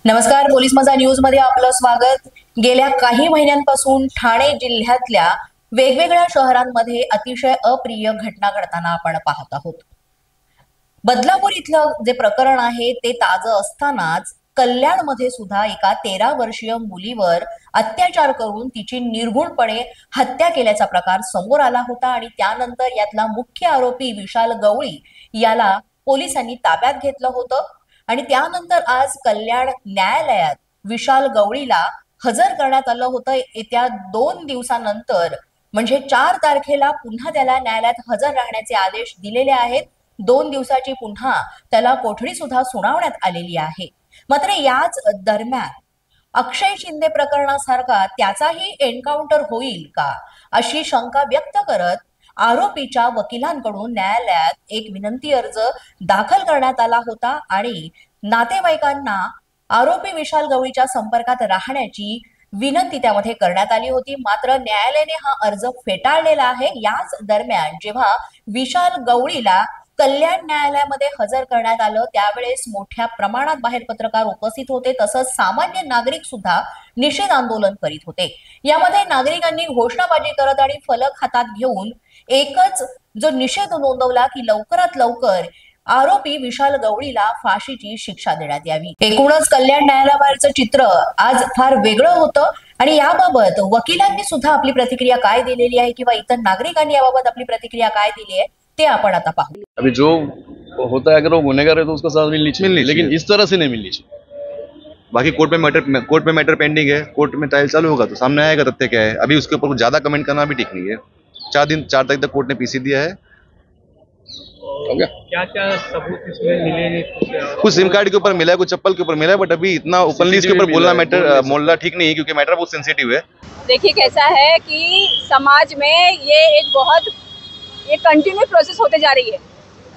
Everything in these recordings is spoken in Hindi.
नमस्कार, पोलीस माझा न्यूज मध्ये आपलं स्वागत। गेल्या काही महिन्यांपासून ठाणे जिल्ह्यातल्या वेगवेगळ्या शहरांमध्ये अतिशय अप्रिय घटना घडताना आपण पाहत आहोत। बदलापूर इथलं जे प्रकरण आहे ते ताजं असतानाच कल्याणमध्ये सुद्धा एका 13 वर्षीय मुलीवर अत्याचार करून तिची निर्घृणपणे हत्या केल्याचा प्रकार समोर आला होता आणि त्यानंतर यातला मुख्य आरोपी विशाल गवळी याला पोलिसांनी ताब्यात घेतलं होतं आणि त्यानंतर आज कल्याण न्यायालयात विशाल गवळीला हजर करण्यात आलं होतं। येत्या 2 दिवसानंतर म्हणजे 4 तारखेला पुन्हा त्याला न्यायालयात हजर राहण्याचे आदेश दिलेले आहेत। 2 दिवसाची पुन्हा त्याला कोठडी सुद्धा सुनावण्यात आलेली आहे। मात्र याच दरम्यान अक्षय शिंदे प्रकरणासारखा त्याचाही एन्काउंटर होईल का अशी शंका व्यक्त करत आरोपीच्या वकिलांकडून न्यायालयात एक विनंती अर्ज दाखल करण्यात आला होता आणि नातेवाईकांना आरोपी विशाल गवळीच्या संपर्कात राहण्याची विनंती त्यामध्ये करण्यात आली होती। मात्र न्यायालयाने हा अर्ज फेटाळलेला आहे। याच दरम्यान जेव्हा विशाल गवळीला कल्याण न्यायालयामध्ये हजर करण्यात आलं त्यावेळेस मोठ्या प्रमाणात बाहेर पत्रकार उपस्थित होते, तसंच सामान्य नागरिक सुद्धा निषेध आंदोलन करीत होते। यामध्ये नागरिकांनी घोषणाबाजी करत आणि फलक हातात घेऊन एकच जो निषेध नोंदवला की लवकरात लवकर आरोपी विशाल गवळीला फाशीची शिक्षा देण्यात यावी। एकूणच कल्याण न्यायालयाबाहेरचं चित्र आज फार वेगळं होतं आणि याबाबत वकिलांनी सुद्धा आपली प्रतिक्रिया काय दिलेली आहे किंवा इतर नागरिकांनी याबाबत आपली प्रतिक्रिया काय दिली आहे ते आपण आता पाहू। अभी जो होता है अगर वो गुनहगार है तो उसको सजा मिलनी चाहिए, लेकिन इस तरह से नहीं मिलनी चाहिए। बाकी कोर्ट में मैटर पेंडिंग है, कोर्ट में ट्रायल चालू होगा तो सामने आएगा तथ्य क्या है। अभी उसके ऊपर कुछ ज्यादा कमेंट करना भी ठीक नहीं है। 4 तारीख तक कोर्ट ने पीसी दिया है। हो गया। क्या क्या सबूत इसमें मिले? कुछ सिम कार्ड के ऊपर मिला है, कुछ चप्पल के ऊपर मिला है, बट अभी इतना ओपनली इसके ऊपर बोलना ठीक नहीं है क्योंकि मैटर बहुत सेंसिटिव है। देखिए कैसा है कि समाज में ये एक कंटिन्यू प्रोसेस होते जा रही है।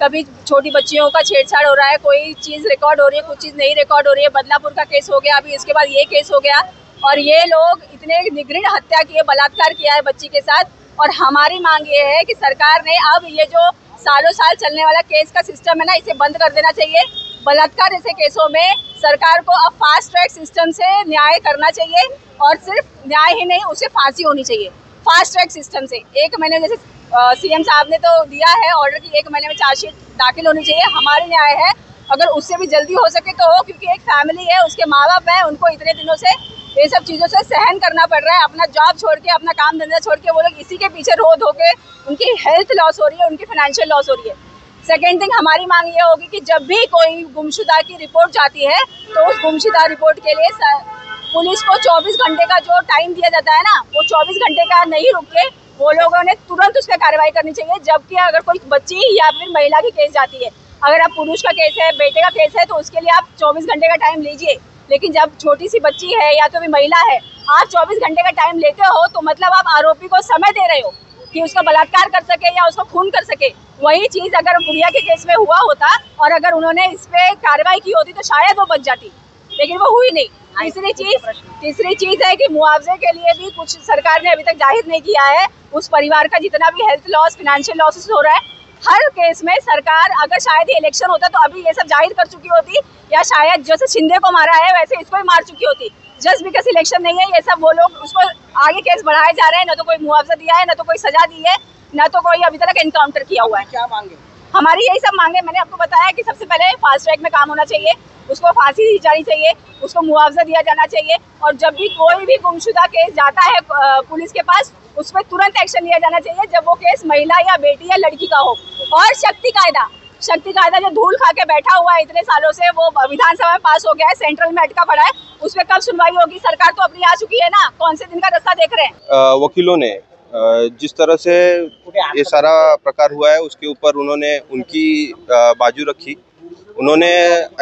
कभी छोटी बच्चियों का छेड़छाड़ हो रहा है, कोई चीज़ रिकॉर्ड हो रही है, कुछ चीज़ नहीं रिकॉर्ड हो रही है। बदलापुर का केस हो गया, अभी इसके बाद ये केस हो गया और ये लोग इतने निगृण हत्या किए, बलात्कार किया है बच्ची के साथ। और हमारी मांग ये है कि सरकार ने अब ये जो सालों साल चलने वाला केस का सिस्टम है ना, इसे बंद कर देना चाहिए। बलात्कार जैसे केसों में सरकार को अब फास्ट ट्रैक सिस्टम से न्याय करना चाहिए और सिर्फ न्याय ही नहीं, उसे फांसी होनी चाहिए फास्ट ट्रैक सिस्टम से। 1 महीने जैसे सीएम साहब ने तो दिया है ऑर्डर की 1 महीने में चार्जशीट दाखिल होनी चाहिए। हमारी न्याय है अगर उससे भी जल्दी हो सके तो हो, क्योंकि एक फैमिली है, उसके माँ बाप है, उनको इतने दिनों से ये सब चीज़ों से सहन करना पड़ रहा है। अपना जॉब छोड़ के, अपना काम धंधा छोड़ के वो लोग इसी के पीछे रो धो के उनकी हेल्थ लॉस हो रही है, उनकी फाइनेंशियल लॉस हो रही है। सेकेंड थिंग, हमारी मांग ये होगी कि जब भी कोई गुमशुदा की रिपोर्ट जाती है तो उस गुमशुदा रिपोर्ट के लिए पुलिस को 24 घंटे का जो टाइम दिया जाता है ना, वो 24 घंटे का नहीं रुक के वो लोगों ने तुरंत उस पर कार्रवाई करनी चाहिए। जबकि अगर कोई बच्ची या फिर महिला की केस जाती है, अगर आप पुरुष का केस है, बेटे का केस है, तो उसके लिए आप 24 घंटे का टाइम लीजिए। लेकिन जब छोटी सी बच्ची है या तो भी महिला है, आप 24 घंटे का टाइम लेते हो तो मतलब आप आरोपी को समय दे रहे हो कि उसका बलात्कार कर सके या उसको खून कर सके। वही चीज़ अगर गुड़िया के केस में हुआ होता और अगर उन्होंने इस पर कार्रवाई की होती तो शायद वो बच जाती, लेकिन वो हुई नहीं। तीसरी चीज़ है कि मुआवजे के लिए भी कुछ सरकार ने अभी तक जाहिर नहीं किया है। उस परिवार का जितना भी हेल्थ लॉस, फाइनेंशियल लॉसेस हो रहा है, हर केस में सरकार, अगर शायद ये इलेक्शन होता तो अभी ये सब जाहिर कर चुकी होती, या शायद जैसे शिंदे को मारा है वैसे इसको भी मार चुकी होती। जस्ट बिकॉज इलेक्शन नहीं है, ये सब वो लोग उसको आगे केस बढ़ाए जा रहे हैं। ना तो कोई मुआवजा दिया है, ना तो कोई सजा दी है, ना तो कोई अभी तक एनकाउंटर किया हुआ है। क्या मांगे? हमारी यही सब मांगे। मैंने आपको बताया कि सबसे पहले फास्ट ट्रैक में काम होना चाहिए, उसको फांसी दी जानी चाहिए, उसको मुआवजा दिया जाना चाहिए। और जब भी कोई भी गुमशुदा केस जाता है पुलिस के पास, उस पर तुरंत एक्शन लिया जाना चाहिए जब वो केस महिला या बेटी या लड़की का हो। और शक्ति कायदा जो धूल खा के बैठा हुआ है इतने सालों से, वो विधानसभा में पास हो गया है, सेंट्रल में अटका पड़ा है, उस पर कब सुनवाई होगी? सरकार तो अपनी आ चुकी है ना, कौन से दिन का रास्ता देख रहे हैं? वकीलों ने जिस तरह से ये सारा प्रकार हुआ है उसके ऊपर उन्होंने उनकी बाजू रखी। उन्होंने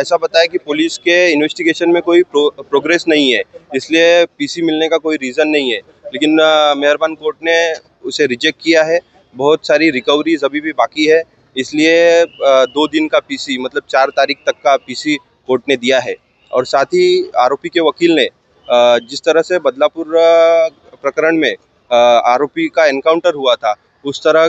ऐसा बताया कि पुलिस के इन्वेस्टिगेशन में कोई प्रोग्रेस नहीं है, इसलिए पीसी मिलने का कोई रीज़न नहीं है। लेकिन मेहरबान कोर्ट ने उसे रिजेक्ट किया है। बहुत सारी रिकवरीज अभी भी बाकी है, इसलिए 2 दिन का पीसी मतलब 4 तारीख तक का पीसी कोर्ट ने दिया है। और साथ ही आरोपी के वकील ने जिस तरह से बदलापुर प्रकरण में आरोपी का एनकाउंटर हुआ था, उस तरह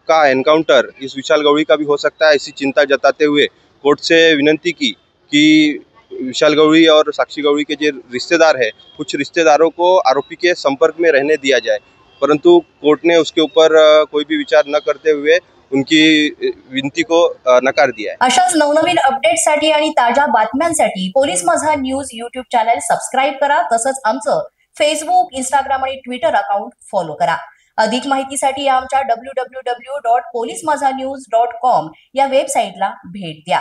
का एनकाउंटर इस विशाल गवळी का भी हो सकता है, ऐसी चिंता जताते हुए कोर्ट से विनंती की कि विशाल गवळी और साक्षी गवळी के जो रिश्तेदार है, कुछ रिश्तेदारों को आरोपी के संपर्क में रहने दिया जाए, परंतु कोर्ट ने उसके ऊपर कोई भी विचार न करते हुए उनकी विनती को नकार दिया है। अशाच नवनवीन अपडेट्ससाठी आणि ताज्या बातम्यांसाठी पोलीस माझा न्यूज यूट्यूब चॅनल सबस्क्राईब करा. तसंच आमचं फेसबुक, इंस्टाग्राम आणि ट्विटर अकाउंट फॉलो करा. अधिक माहितीसाठी आमच्या www.polismazhanews.com या वेबसाईटला भेट द्या.